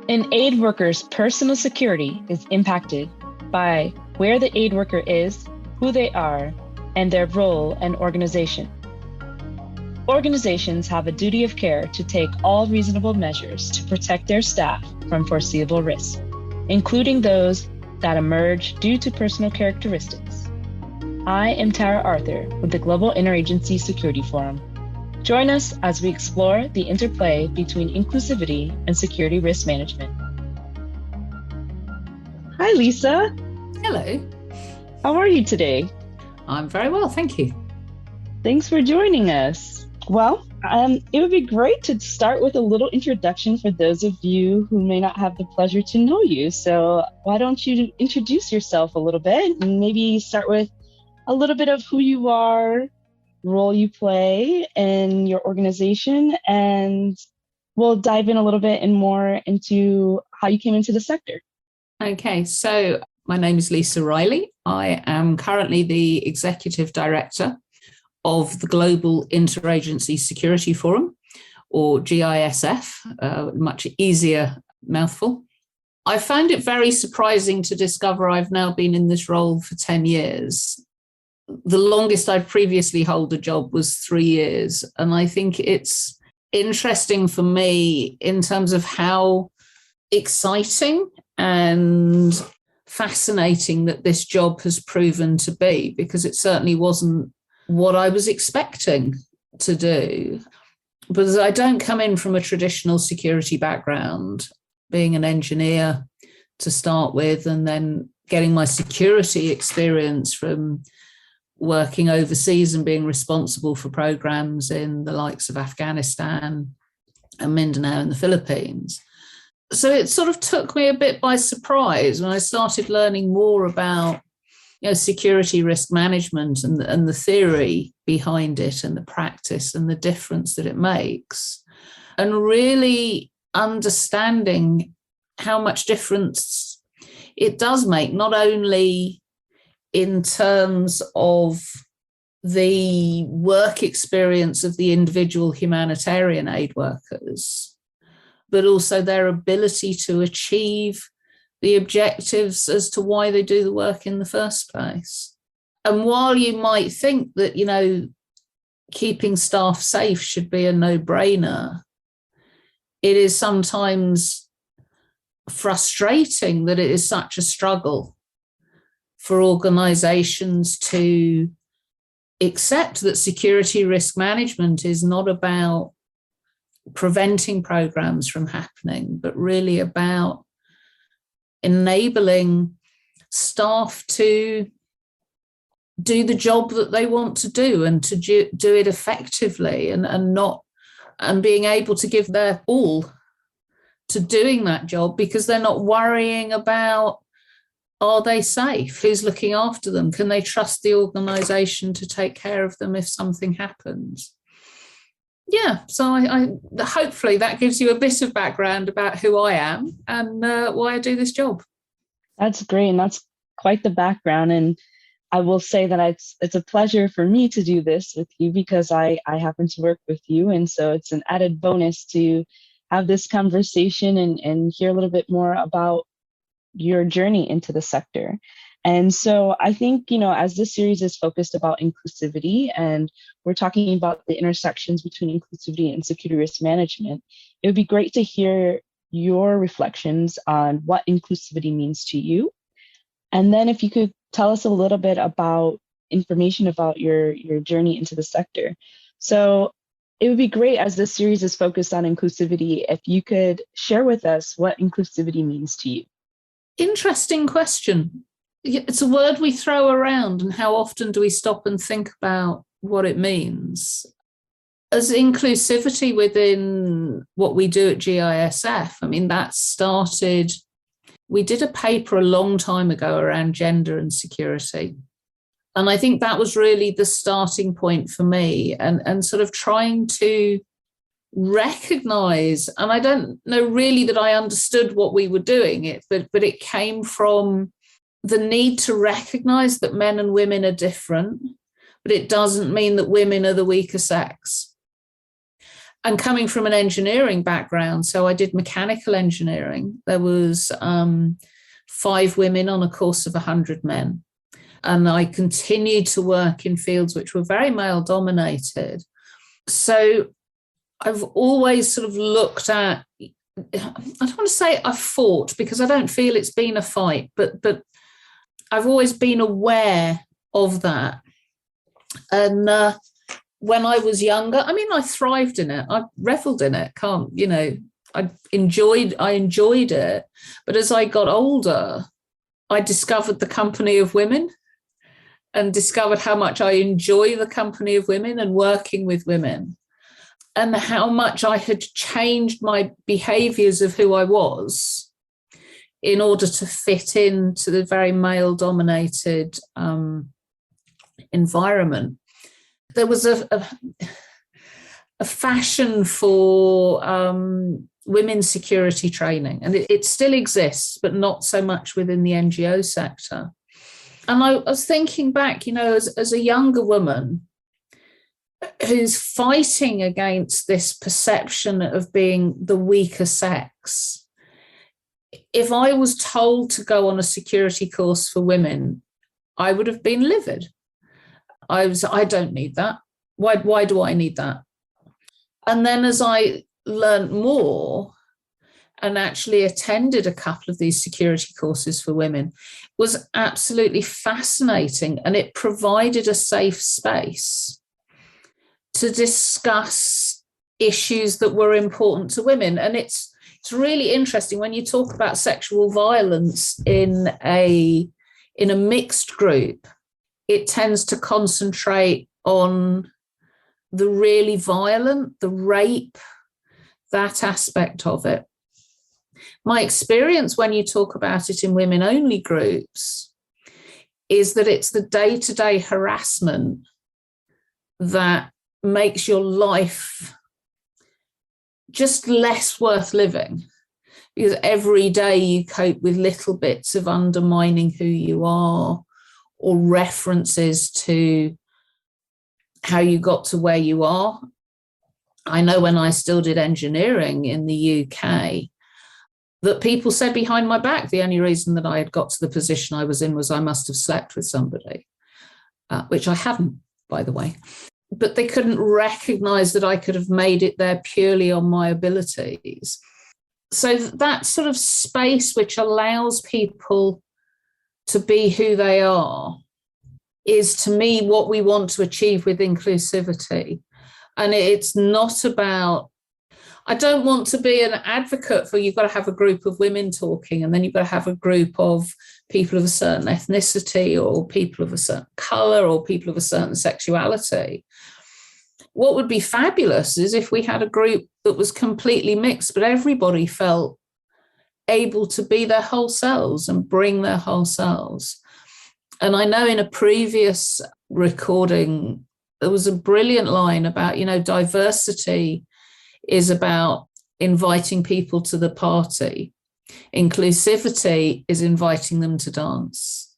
An aid worker's personal security is impacted by where the aid worker is, who they are, and their role and organization. Organizations have a duty of care to take all reasonable measures to protect their staff from foreseeable risks, including those that emerge due to personal characteristics. I am Tara Arthur with the Global Interagency Security Forum. Join us as we explore the interplay between inclusivity and security risk management. Hi, Lisa. Hello. How are you today? I'm very well, thank you. Thanks for joining us. Well, it would be great to start with a little introduction for those of you who may not have the pleasure to know you. So why don't you introduce yourself a little bit and maybe start with a little bit of who you are, role you play in your organization, and we'll dive in a little bit and more into how you came into the sector. Okay, so my name is Lisa Reilly. I am currently the Executive Director of the Global Interagency Security Forum, or GISF, much easier mouthful. I found it very surprising to discover I've now been in this role for 10 years. The longest I'd previously held a job was 3 years. And I think it's interesting for me in terms of how exciting and fascinating that this job has proven to be, because it certainly wasn't what I was expecting to do. Because I don't come in from a traditional security background, being an engineer to start with, and then getting my security experience from working overseas and being responsible for programs in the likes of Afghanistan and Mindanao and the Philippines. So it sort of took me a bit by surprise when I started learning more about, security risk management and the theory behind it and the practice and the difference that it makes, and really understanding how much difference it does make, not only in terms of the work experience of the individual humanitarian aid workers, but also their ability to achieve the objectives as to why they do the work in the first place. And while you might think that, keeping staff safe should be a no-brainer, it is sometimes frustrating that it is such a struggle for organizations to accept that security risk management is not about preventing programs from happening, but really about enabling staff to do the job that they want to do and to do it effectively and being able to give their all to doing that job, because they're not worrying about, are they safe? Who's looking after them? Can they trust the organisation to take care of them if something happens? Yeah, so I hopefully that gives you a bit of background about who I am and why I do this job. That's great, and that's quite the background. And I will say that it's a pleasure for me to do this with you, because I happen to work with you, and so it's an added bonus to have this conversation and hear a little bit more about your journey into the sector. And so I think, as this series is focused about inclusivity and we're talking about the intersections between inclusivity and security risk management, it would be great to hear your reflections on what inclusivity means to you. And then if you could tell us a little bit about information about your journey into the sector. So it would be great, as this series is focused on inclusivity, if you could share with us what inclusivity means to you. Interesting question. It's a word we throw around, and how often do we stop and think about what it means? As inclusivity within what we do at GISF, that started, we did a paper a long time ago around gender and security. And I think that was really the starting point for me, and sort of trying to recognize, and I don't know really that I understood what we were doing, but it came from the need to recognize that men and women are different, but it doesn't mean that women are the weaker sex. And coming from an engineering background, so I did mechanical engineering, there was 5 women on a course of 100 men. And I continued to work in fields which were very male dominated. So I've always sort of looked at, I don't want to say I fought, because I don't feel it's been a fight, but I've always been aware of that. And when I was younger, I mean, I thrived in it. I reveled in it. I enjoyed it. But as I got older, I discovered the company of women and discovered how much I enjoy the company of women and working with women, and how much I had changed my behaviors of who I was in order to fit into the very male-dominated environment. There was a fashion for women's security training, and it still exists, but not so much within the NGO sector. And I was thinking back, as a younger woman who's fighting against this perception of being the weaker sex, if I was told to go on a security course for women, I would have been livid. I don't need that. Why do I need that? And then as I learned more and actually attended a couple of these security courses for women, was absolutely fascinating. And it provided a safe space to discuss issues that were important to women. And it's really interesting when you talk about sexual violence in a mixed group, it tends to concentrate on the really violent, the rape, that aspect of it. My experience when you talk about it in women-only groups is that it's the day-to-day harassment that makes your life just less worth living, because every day you cope with little bits of undermining who you are, or references to how you got to where you are. I know when I still did engineering in the UK, that people said behind my back the only reason that I had got to the position I was in was I must have slept with somebody, which I hadn't, by the way. But they couldn't recognize that I could have made it there purely on my abilities. So that sort of space which allows people to be who they are is, to me, what we want to achieve with inclusivity. And it's not about, I don't want to be an advocate for you've got to have a group of women talking and then you've got to have a group of people of a certain ethnicity or people of a certain colour or people of a certain sexuality. What would be fabulous is if we had a group that was completely mixed, but everybody felt able to be their whole selves and bring their whole selves. And I know in a previous recording, there was a brilliant line about, diversity is about inviting people to the party. Inclusivity is inviting them to dance.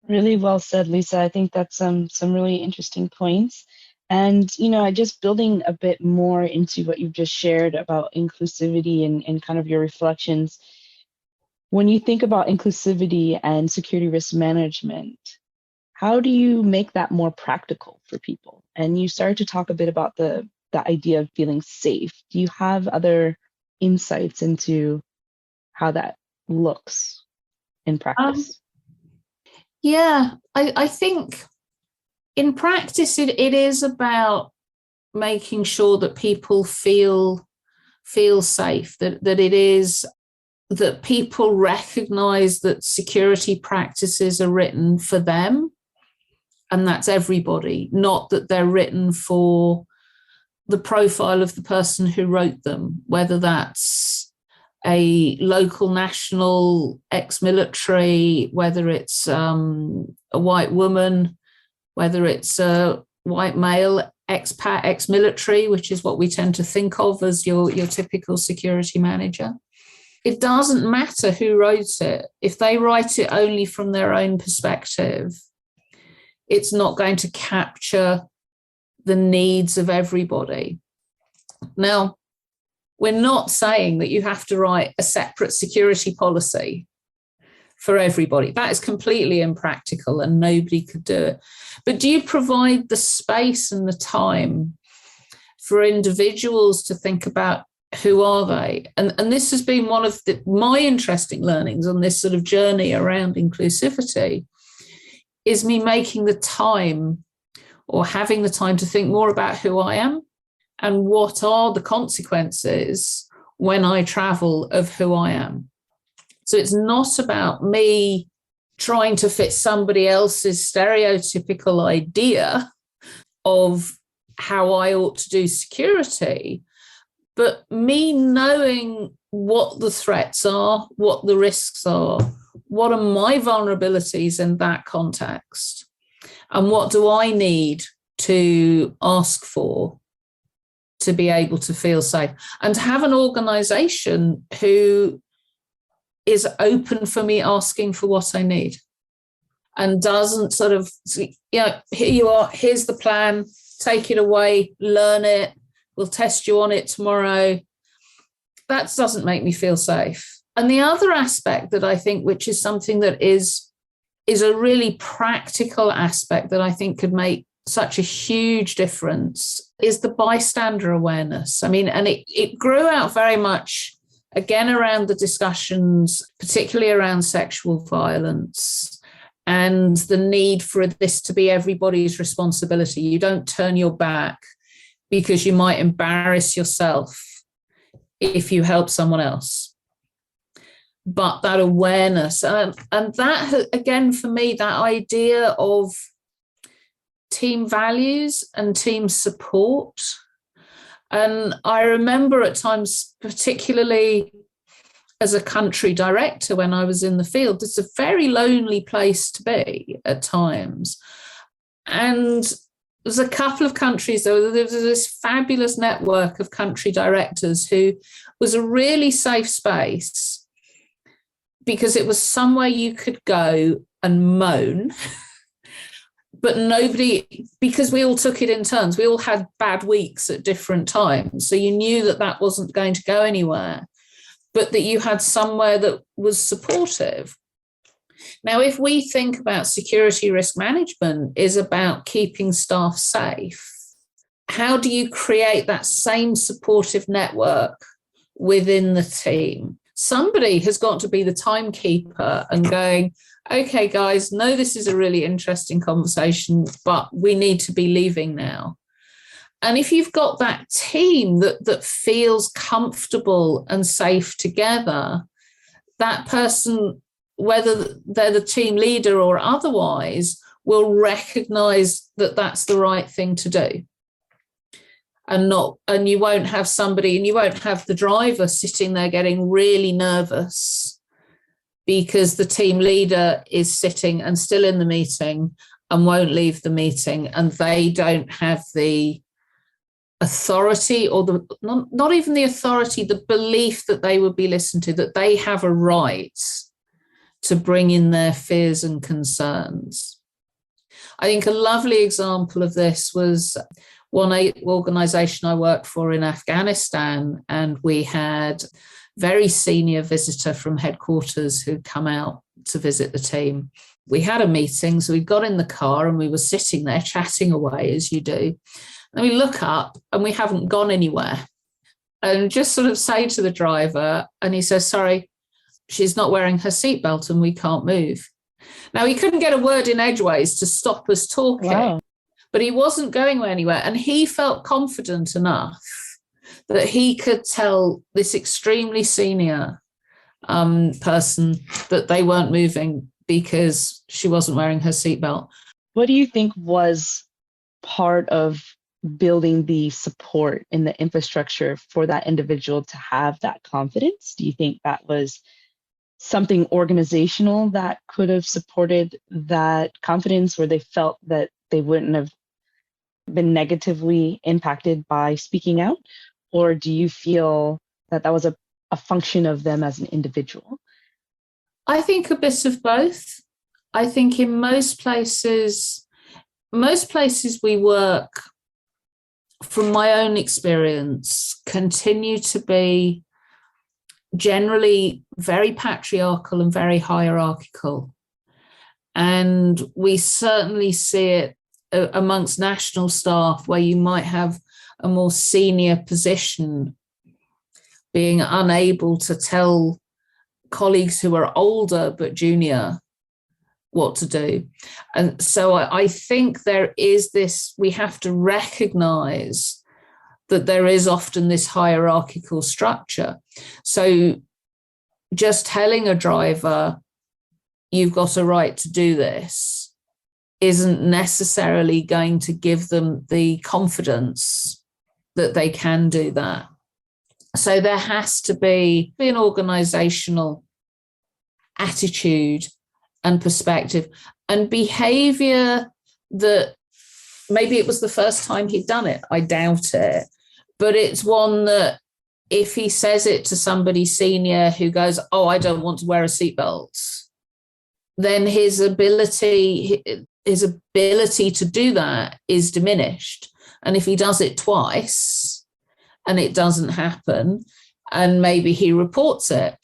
Really well said, Lisa. I think that's some really interesting points. And, just building a bit more into what you've just shared about inclusivity and kind of your reflections. When you think about inclusivity and security risk management, how do you make that more practical for people? And you started to talk a bit about the idea of feeling safe. Do you have other insights into how that looks in practice? I think in practice, it is about making sure that people feel safe, that it is that people recognize that security practices are written for them, and that's everybody, not that they're written for the profile of the person who wrote them, whether that's a local national ex-military, whether it's a white woman, whether it's a white male expat ex-military, which is what we tend to think of as your typical security manager. It doesn't matter who wrote it. If they write it only from their own perspective, it's not going to capture the needs of everybody. Now, we're not saying that you have to write a separate security policy for everybody. That is completely impractical and nobody could do it. But do you provide the space and the time for individuals to think about who are they? And this has been one of my interesting learnings on this sort of journey around inclusivity, is me making the time or having the time to think more about who I am and what are the consequences when I travel of who I am. So it's not about me trying to fit somebody else's stereotypical idea of how I ought to do security, but me knowing what the threats are, what the risks are, what are my vulnerabilities in that context, and what do I need to ask for to be able to feel safe, and to have an organisation who is open for me asking for what I need and doesn't sort of, here you are, here's the plan, take it away, learn it, we'll test you on it tomorrow. That doesn't make me feel safe. And the other aspect that I think, which is something that is a really practical aspect that I think could make such a huge difference, is the bystander awareness. I mean, and it grew out very much, again, around the discussions, particularly around sexual violence and the need for this to be everybody's responsibility. You don't turn your back because you might embarrass yourself if you help someone else. But that awareness, and that, again, for me, that idea of team values and team support. And I remember at times, particularly as a country director when I was in the field, it's a very lonely place to be at times. And there's a couple of countries, there was this fabulous network of country directors who was a really safe space because it was somewhere you could go and moan. But nobody, because we all took it in turns, we all had bad weeks at different times. So you knew that that wasn't going to go anywhere, but that you had somewhere that was supportive. Now, if we think about security risk management is about keeping staff safe, how do you create that same supportive network within the team? Somebody has got to be the timekeeper and going, okay, guys, no, this is a really interesting conversation, but we need to be leaving now. And if you've got that team that feels comfortable and safe together, that person, whether they're the team leader or otherwise, will recognize that that's the right thing to do. And you won't have somebody, and you won't have the driver sitting there getting really nervous because the team leader is sitting and still in the meeting and won't leave the meeting, and they don't have the authority or not even the authority, the belief that they would be listened to, that they have a right to bring in their fears and concerns. I think a lovely example of this was one organisation I worked for in Afghanistan, and we had a very senior visitor from headquarters who'd come out to visit the team. We had a meeting, so we got in the car and we were sitting there chatting away as you do. And we look up and we haven't gone anywhere. And just sort of say to the driver, and he says, sorry, she's not wearing her seatbelt and we can't move. Now, he couldn't get a word in edgeways to stop us talking. Wow. But he wasn't going anywhere. And he felt confident enough that he could tell this extremely senior person that they weren't moving because she wasn't wearing her seatbelt. What do you think was part of building the support in the infrastructure for that individual to have that confidence? Do you think that was something organizational that could have supported that confidence, where they felt that they wouldn't have been negatively impacted by speaking out? Or do you feel that that was a a function of them as an individual? I think a bit of both. I think in most places we work, from my own experience, continue to be generally very patriarchal and very hierarchical. And we certainly see it amongst national staff, where you might have a more senior position being unable to tell colleagues who are older but junior what to do. And so I think there is this, we have to recognize that there is often this hierarchical structure. So just telling a driver, you've got a right to do this, isn't necessarily going to give them the confidence that they can do that. So there has to be an organizational attitude and perspective and behavior that maybe it was the first time he'd done it. I doubt it. But it's one that if he says it to somebody senior who goes, oh, I don't want to wear a seatbelt, then his ability to do that is diminished. And if he does it twice and it doesn't happen, and maybe he reports it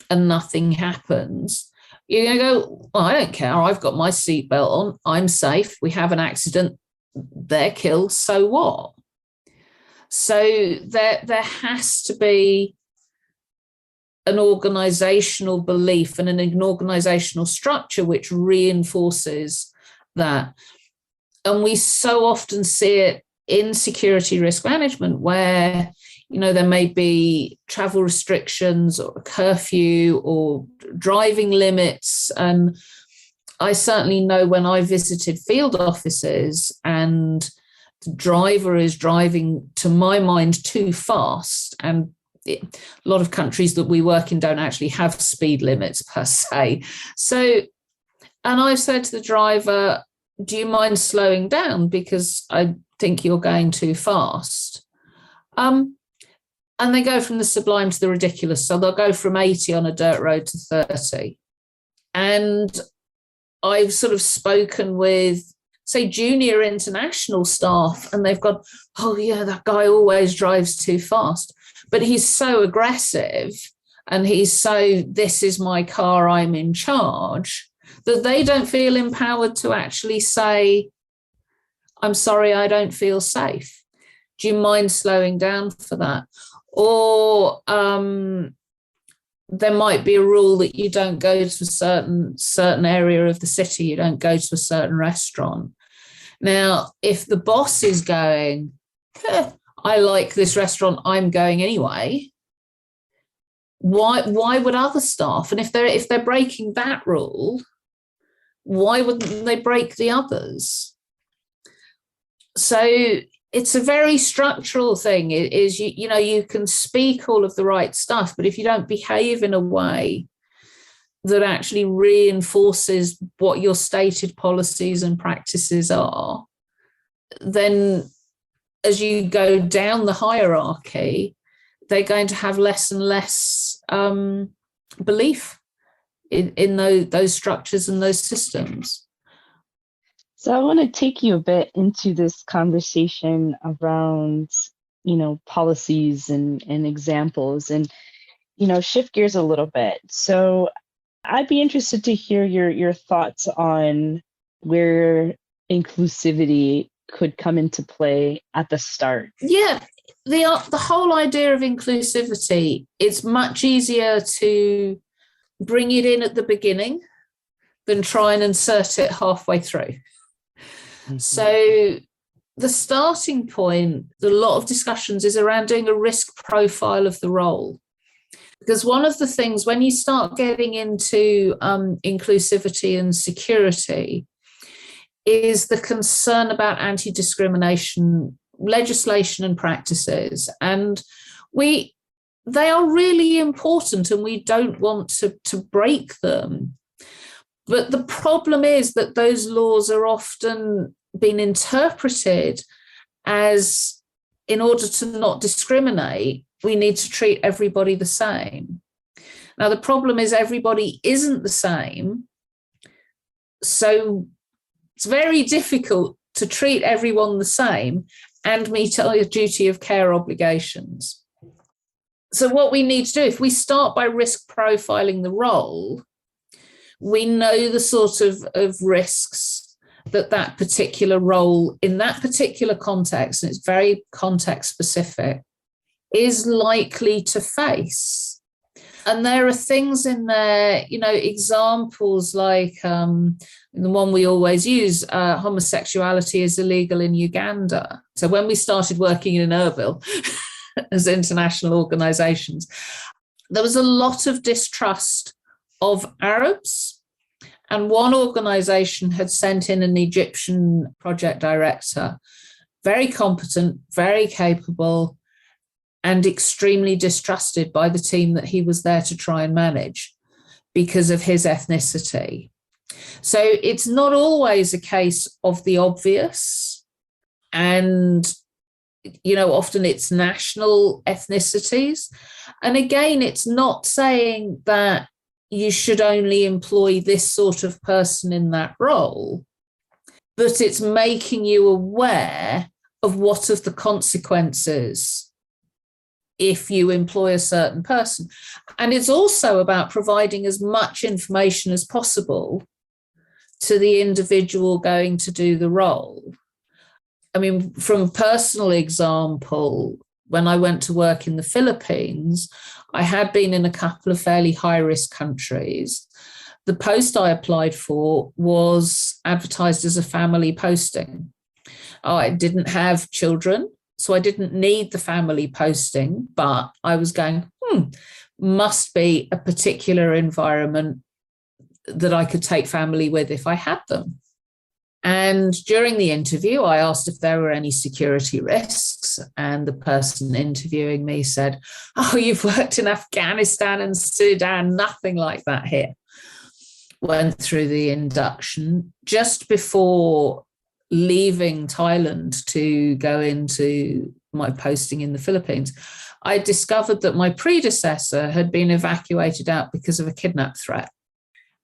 and nothing happens, you're going to go, well, I don't care. I've got my seatbelt on. I'm safe. We have an accident. They're killed. So what? So there has to be an organizational belief and an organizational structure which reinforces that. And we so often see it in security risk management, where there may be travel restrictions or a curfew or driving limits. And I certainly know when I visited field offices and the driver is driving, to my mind, too fast. And a lot of countries that we work in don't actually have speed limits per se. So, and I've said to the driver, do you mind slowing down? Because I think you're going too fast. And they go from the sublime to the ridiculous. So they'll go from 80 on a dirt road to 30. And I've sort of spoken with, say, junior international staff, and they've gone, oh, yeah, that guy always drives too fast. But he's so aggressive and he's so, this is my car, I'm in charge, that they don't feel empowered to actually say, I'm sorry, I don't feel safe. Do you mind slowing down for that? Or there might be a rule that you don't go to a certain area of the city, you don't go to a certain restaurant. Now, if the boss is going, I like this restaurant, I'm going anyway, why would other staff? And if they're breaking that rule, why wouldn't they break the others? So it's a very structural thing. It is, you can speak all of the right stuff, but if you don't behave in a way that actually reinforces what your stated policies and practices are, then as you go down the hierarchy, they're going to have less and less belief in those structures and those systems. So I want to take you a bit into this conversation around, policies and examples, and, shift gears a little bit. So I'd be interested to hear your thoughts on where inclusivity could come into play at the start. Yeah, the whole idea of inclusivity, it's much easier to bring it in at the beginning than try and insert it halfway through. Mm-hmm. So the starting point, a lot of discussions is around doing a risk profile of the role. Because one of the things, when you start getting into inclusivity and security, is the concern about anti-discrimination legislation and practices. And they are really important, and we don't want to break them. But the problem is that those laws are often being interpreted as, in order to not discriminate, we need to treat everybody the same. Now, the problem is everybody isn't the same. So it's very difficult to treat everyone the same and meet our duty of care obligations. So what we need to do, if we start by risk profiling the role, we know the sort of risks that particular role in that particular context, and it's very context specific, is likely to face. And there are things in there, examples like the one we always use, homosexuality is illegal in Uganda. So when we started working in Erbil as international organizations, there was a lot of distrust of Arabs. And one organization had sent in an Egyptian project director, very competent, very capable, and extremely distrusted by the team that he was there to try and manage because of his ethnicity. So it's not always a case of the obvious. And, often it's national ethnicities. And again, it's not saying that you should only employ this sort of person in that role, but it's making you aware of what are the consequences if you employ a certain person. And it's also about providing as much information as possible to the individual going to do the role. I mean, from a personal example, when I went to work in the Philippines, I had been in a couple of fairly high-risk countries. The post I applied for was advertised as a family posting. I didn't have children, so I didn't need the family posting, but I was going, must be a particular environment that I could take family with if I had them. And during the interview, I asked if there were any security risks. And the person interviewing me said, "Oh, you've worked in Afghanistan and Sudan, nothing like that here." Went through the induction. Just before leaving Thailand to go into my posting in the Philippines, I discovered that my predecessor had been evacuated out because of a kidnap threat.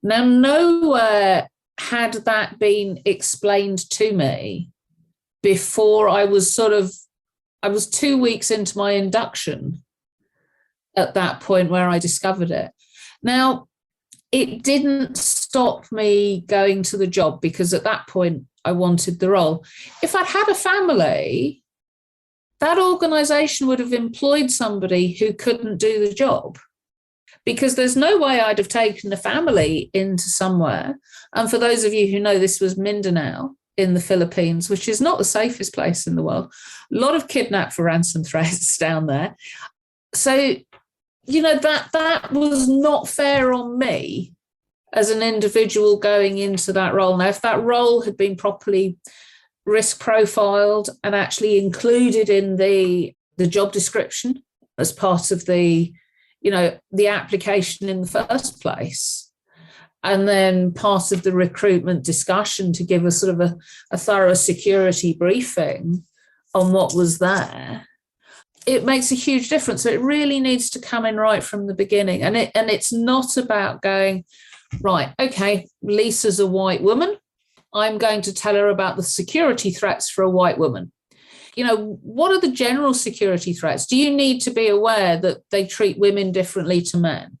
Now, nowhere had that been explained to me before I was 2 weeks into my induction at that point where I discovered it. Now, it didn't stop me going to the job because at that point I wanted the role. If I'd had a family, that organisation would have employed somebody who couldn't do the job, because there's no way I'd have taken a family into somewhere. And for those of you who know, this was Mindanao in the Philippines, which is not the safest place in the world. A lot of kidnap for ransom threats down there. So, that was not fair on me as an individual going into that role. Now, if that role had been properly risk profiled and actually included in the job description as part of the application in the first place, and then part of the recruitment discussion to give us sort of a thorough security briefing on what was there, it makes a huge difference. So it really needs to come in right from the beginning. And it's not about going, right, okay, Lisa's a white woman, I'm going to tell her about the security threats for a white woman. What are the general security threats? Do you need to be aware that they treat women differently to men?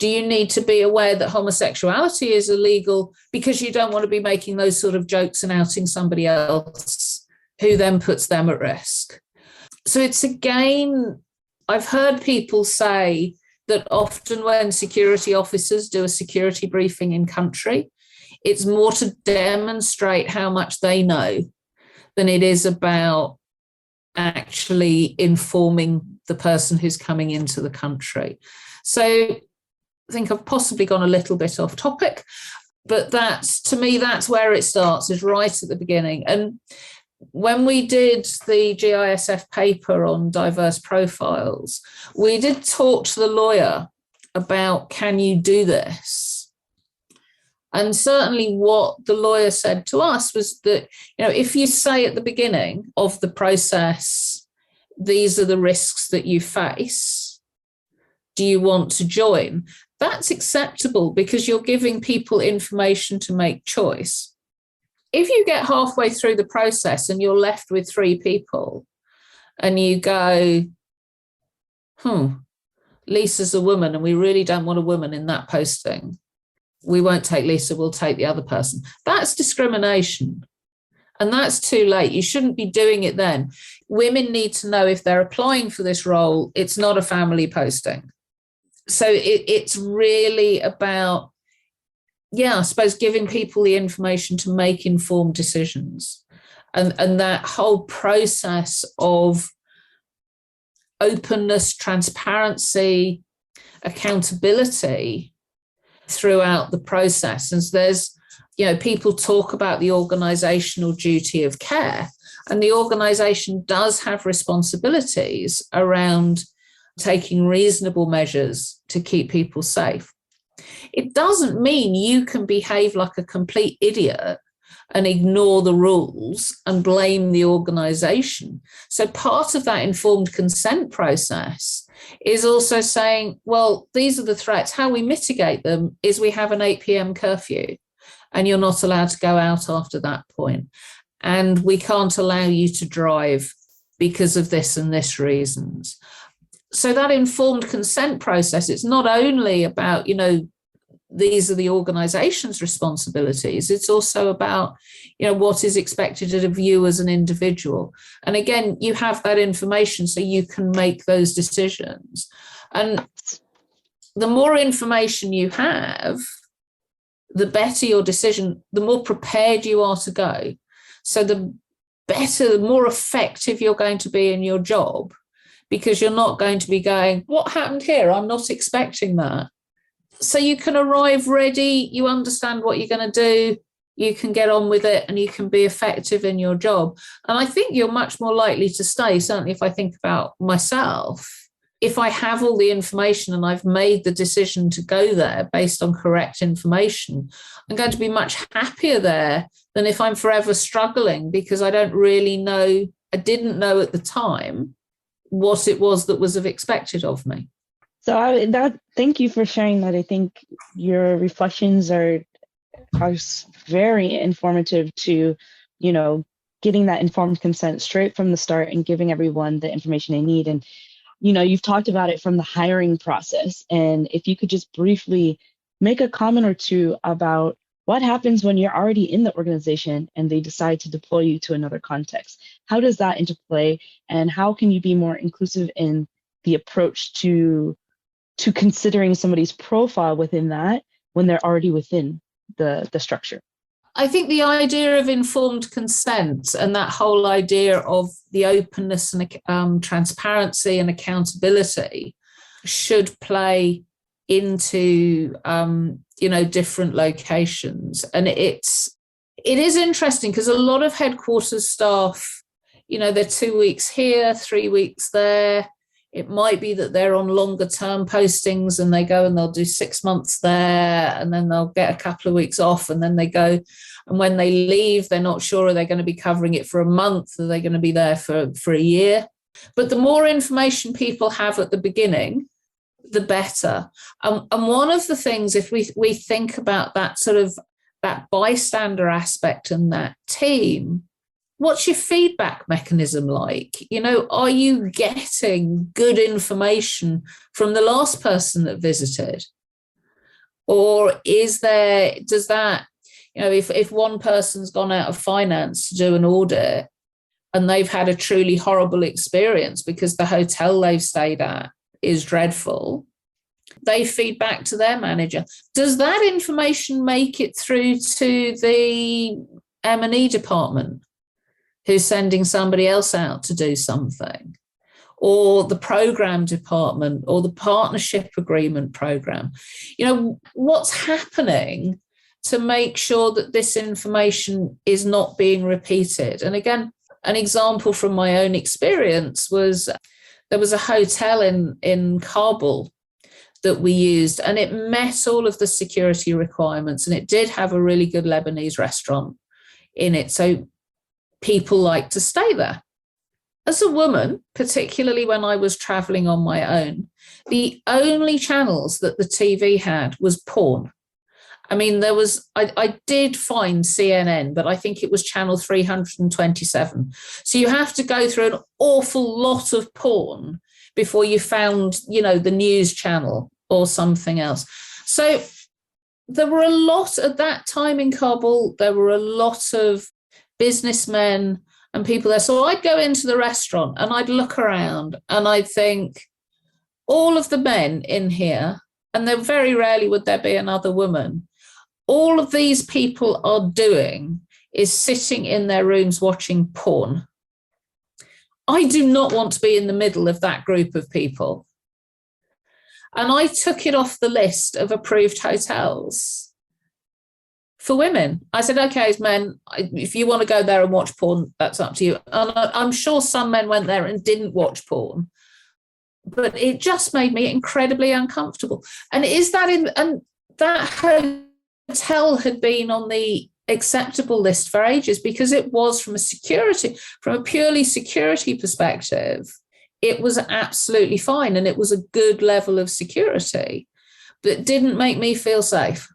Do you need to be aware that homosexuality is illegal because you don't want to be making those sort of jokes and outing somebody else who then puts them at risk? So it's, again, I've heard people say that often when security officers do a security briefing in country, it's more to demonstrate how much they know than it is about actually informing the person who's coming into the country. So I think I've possibly gone a little bit off topic, but to me, that's where it starts, is right at the beginning. And when we did the GISF paper on diverse profiles, we did talk to the lawyer about, can you do this? And certainly what the lawyer said to us was that, if you say at the beginning of the process, these are the risks that you face. Do you want to join? That's acceptable because you're giving people information to make choice. If you get halfway through the process and you're left with 3 people and you go, Lisa's a woman and we really don't want a woman in that posting, we won't take Lisa, we'll take the other person. That's discrimination. And that's too late. You shouldn't be doing it then. Women need to know if they're applying for this role, it's not a family posting. So it's really about, I suppose, giving people the information to make informed decisions. And that whole process of openness, transparency, accountability throughout the process. And there's, people talk about the organizational duty of care, and the organization does have responsibilities around taking reasonable measures to keep people safe. It doesn't mean you can behave like a complete idiot and ignore the rules and blame the organization. So part of that informed consent process is also saying, well, these are the threats. How we mitigate them is we have an 8 p.m. curfew and you're not allowed to go out after that point. And we can't allow you to drive because of this and this reasons. So that informed consent process, it's not only about, these are the organization's responsibilities. It's also about, what is expected of you as an individual. And again, you have that information so you can make those decisions. And the more information you have, the better your decision, the more prepared you are to go. So the better, the more effective you're going to be in your job, because you're not going to be going, what happened here? I'm not expecting that. So you can arrive ready, you understand what you're going to do, you can get on with it, and you can be effective in your job. And I think you're much more likely to stay, certainly if I think about myself. If I have all the information and I've made the decision to go there based on correct information, I'm going to be much happier there than if I'm forever struggling because I don't really know, I didn't know at the time what it was that was expected of me. So thank you for sharing that. I think your reflections are very informative to, getting that informed consent straight from the start and giving everyone the information they need. And, you've talked about it from the hiring process. And if you could just briefly make a comment or two about what happens when you're already in the organization and they decide to deploy you to another context. How does that interplay, and how can you be more inclusive in the approach to considering somebody's profile within that when they're already within the structure? I think the idea of informed consent and that whole idea of the openness and transparency and accountability should play into different locations. And it is interesting because a lot of headquarters staff, they're 2 weeks here, 3 weeks there. It might be that they're on longer term postings and they go and they'll do 6 months there and then they'll get a couple of weeks off and then they go. And when they leave, they're not sure, are they going to be covering it for a month? Are they going to be there for a year? But the more information people have at the beginning, the better. And one of the things, if we think about that sort of that bystander aspect and that team, what's your feedback mechanism like? Are you getting good information from the last person that visited? Or does that, if one person's gone out of finance to do an audit and they've had a truly horrible experience because the hotel they've stayed at is dreadful, they feed back to their manager. Does that information make it through to the M&E department who's sending somebody else out to do something, or the program department or the partnership agreement program? What's happening to make sure that this information is not being repeated? And again, an example from my own experience was there was a hotel in Kabul that we used, and it met all of the security requirements, and it did have a really good Lebanese restaurant in it. So people like to stay there. as a woman, particularly when I was traveling on my own, the only channels that the TV had was porn. I mean, I did find CNN, but I think it was channel 327. So you have to go through an awful lot of porn before you found, the news channel or something else. So there were a lot at that time in Kabul, there were a lot of businessmen and people there. So I'd go into the restaurant and I'd look around and I'd think, all of the men in here, and there very rarely would there be another woman, all of these people are doing is sitting in their rooms watching porn. I do not want to be in the middle of that group of people. And I took it off the list of approved hotels for women. I said, okay, as men, if you want to go there and watch porn, that's up to you. And I'm sure some men went there and didn't watch porn, but it just made me incredibly uncomfortable. And and that hotel had been on the acceptable list for ages because it was from a purely security perspective, it was absolutely fine and it was a good level of security, but it didn't make me feel safe.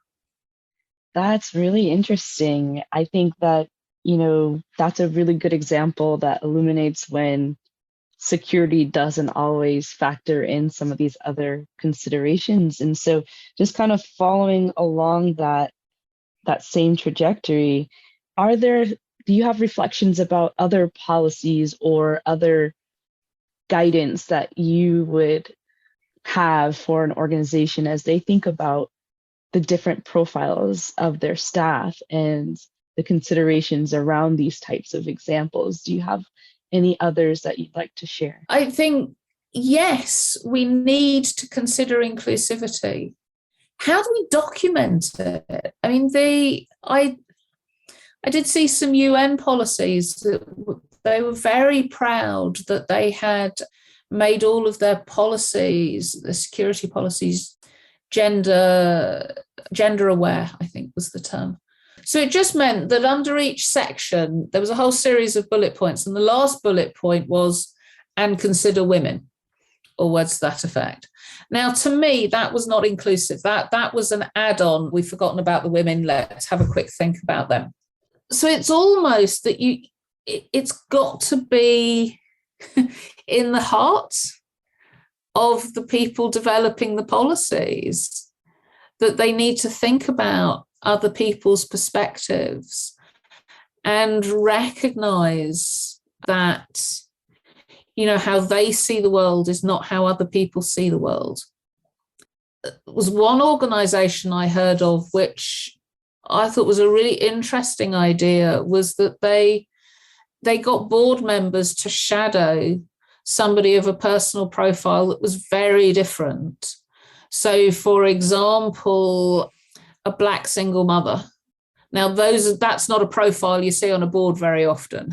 That's really interesting. I think that, that's a really good example that illuminates when security doesn't always factor in some of these other considerations. And so just kind of following along that same trajectory, do you have reflections about other policies or other guidance that you would have for an organization as they think about the different profiles of their staff and the considerations around these types of examples? Do you have any others that you'd like to share? I think, yes, we need to consider inclusivity. How do we document it? I mean, I did see some UN policies that they were very proud that they had made all of their policies, the security policies, gender aware, I think was the term. So it just meant that under each section, there was a whole series of bullet points. And the last bullet point was, and consider women, or words to that effect. Now, to me, that was not inclusive. That was an add-on. We've forgotten about the women. Let's have a quick think about them. So it's almost that it's got to be in the heart of the people developing the policies, that they need to think about other people's perspectives and recognize that, how they see the world is not how other people see the world. There was one organization I heard of, which I thought was a really interesting idea, was that they got board members to shadow somebody of a personal profile that was very different. So, for example, a Black single mother. Now, that's not a profile you see on a board very often.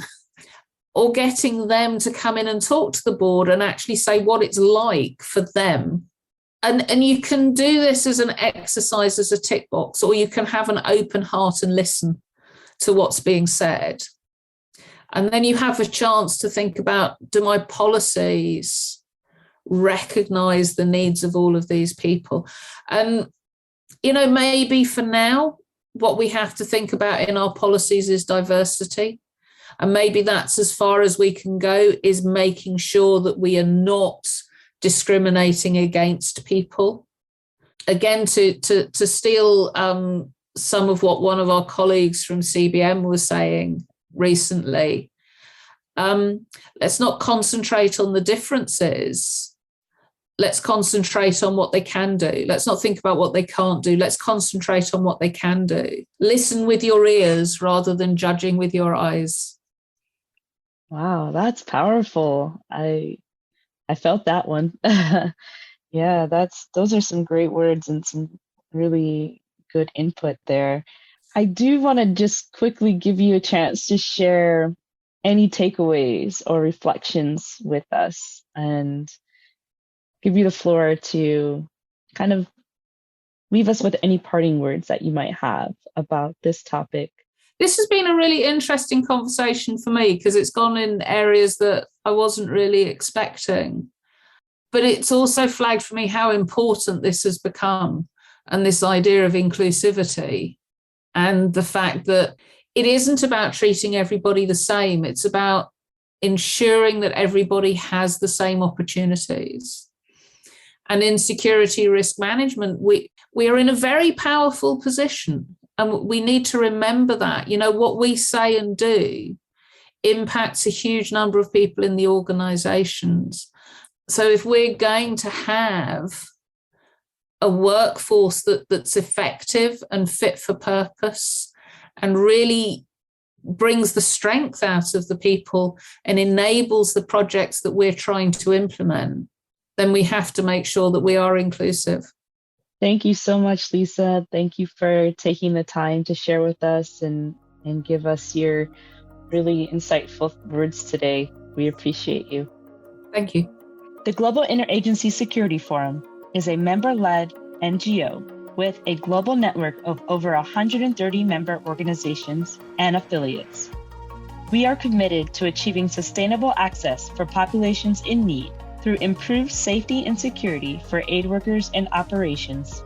Or getting them to come in and talk to the board and actually say what it's like for them. And you can do this as an exercise, as a tick box, or you can have an open heart and listen to what's being said. And then you have a chance to think about, do my policies recognize the needs of all of these people? And, maybe for now, what we have to think about in our policies is diversity. And maybe that's as far as we can go, is making sure that we are not discriminating against people. Again, to steal some of what one of our colleagues from CBM was saying recently, let's not concentrate on the differences. Let's concentrate on what they can do. Let's not think about what they can't do. Let's concentrate on what they can do. Listen with your ears rather than judging with your eyes. Wow, that's powerful. I felt that one. Yeah, those are some great words and some really good input there. I do want to just quickly give you a chance to share any takeaways or reflections with us and give you the floor to kind of leave us with any parting words that you might have about this topic. This has been a really interesting conversation for me because it's gone in areas that I wasn't really expecting. But it's also flagged for me how important this has become, and this idea of inclusivity, and the fact that it isn't about treating everybody the same. It's about ensuring that everybody has the same opportunities. And in security risk management, we are in a very powerful position, and we need to remember that, what we say and do impacts a huge number of people in the organizations. So if we're going to have a workforce that's effective and fit for purpose and really brings the strength out of the people and enables the projects that we're trying to implement, then we have to make sure that we are inclusive. Thank you so much, Lisa. Thank you for taking the time to share with us and give us your really insightful words today. We appreciate you. Thank you. The Global Interagency Security Forum is a member-led NGO with a global network of over 130 member organizations and affiliates. We are committed to achieving sustainable access for populations in need through improved safety and security for aid workers and operations.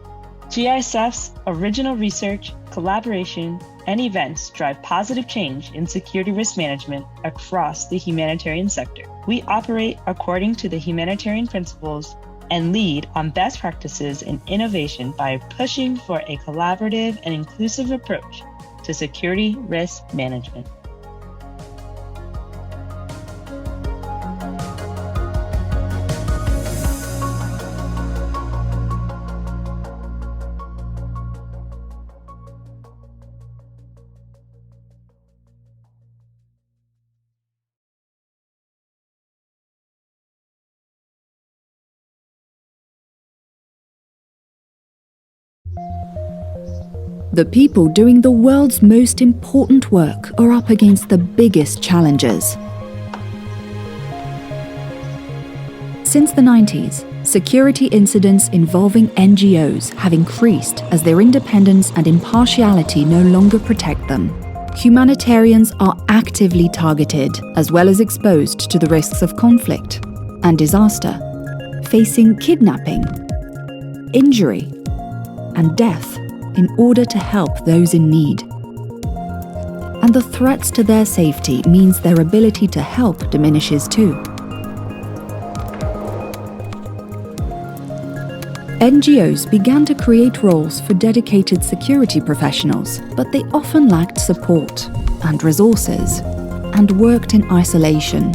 GISF's original research, collaboration, and events drive positive change in security risk management across the humanitarian sector. We operate according to the humanitarian principles and lead on best practices and innovation by pushing for a collaborative and inclusive approach to security risk management. The people doing the world's most important work are up against the biggest challenges. Since the 90s, security incidents involving NGOs have increased as their independence and impartiality no longer protect them. Humanitarians are actively targeted, as well as exposed to the risks of conflict and disaster, facing kidnapping, injury, and death in order to help those in need. And the threats to their safety means their ability to help diminishes too. NGOs began to create roles for dedicated security professionals, but they often lacked support and resources and worked in isolation.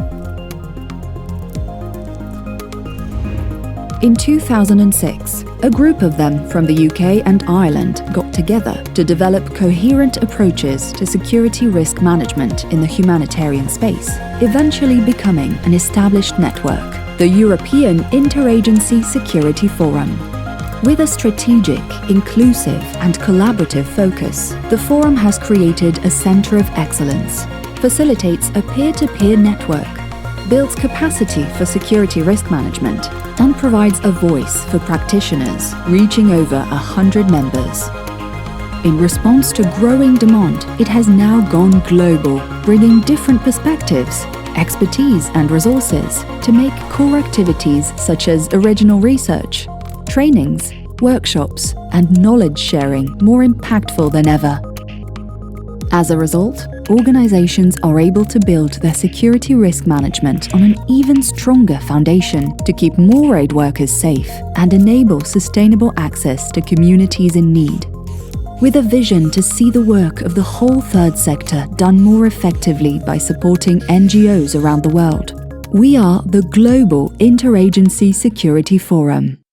In 2006, a group of them from the UK and Ireland got together to develop coherent approaches to security risk management in the humanitarian space, eventually becoming an established network, the European Interagency Security Forum. With a strategic, inclusive, and collaborative focus, the forum has created a centre of excellence, facilitates a peer-to-peer network, builds capacity for security risk management, and provides a voice for practitioners reaching over 100 members. In response to growing demand, it has now gone global, bringing different perspectives, expertise, and resources to make core activities such as original research, trainings, workshops, and knowledge sharing more impactful than ever. As a result, organizations are able to build their security risk management on an even stronger foundation to keep more aid workers safe and enable sustainable access to communities in need. With a vision to see the work of the whole third sector done more effectively by supporting NGOs around the world, we are the Global Interagency Security Forum.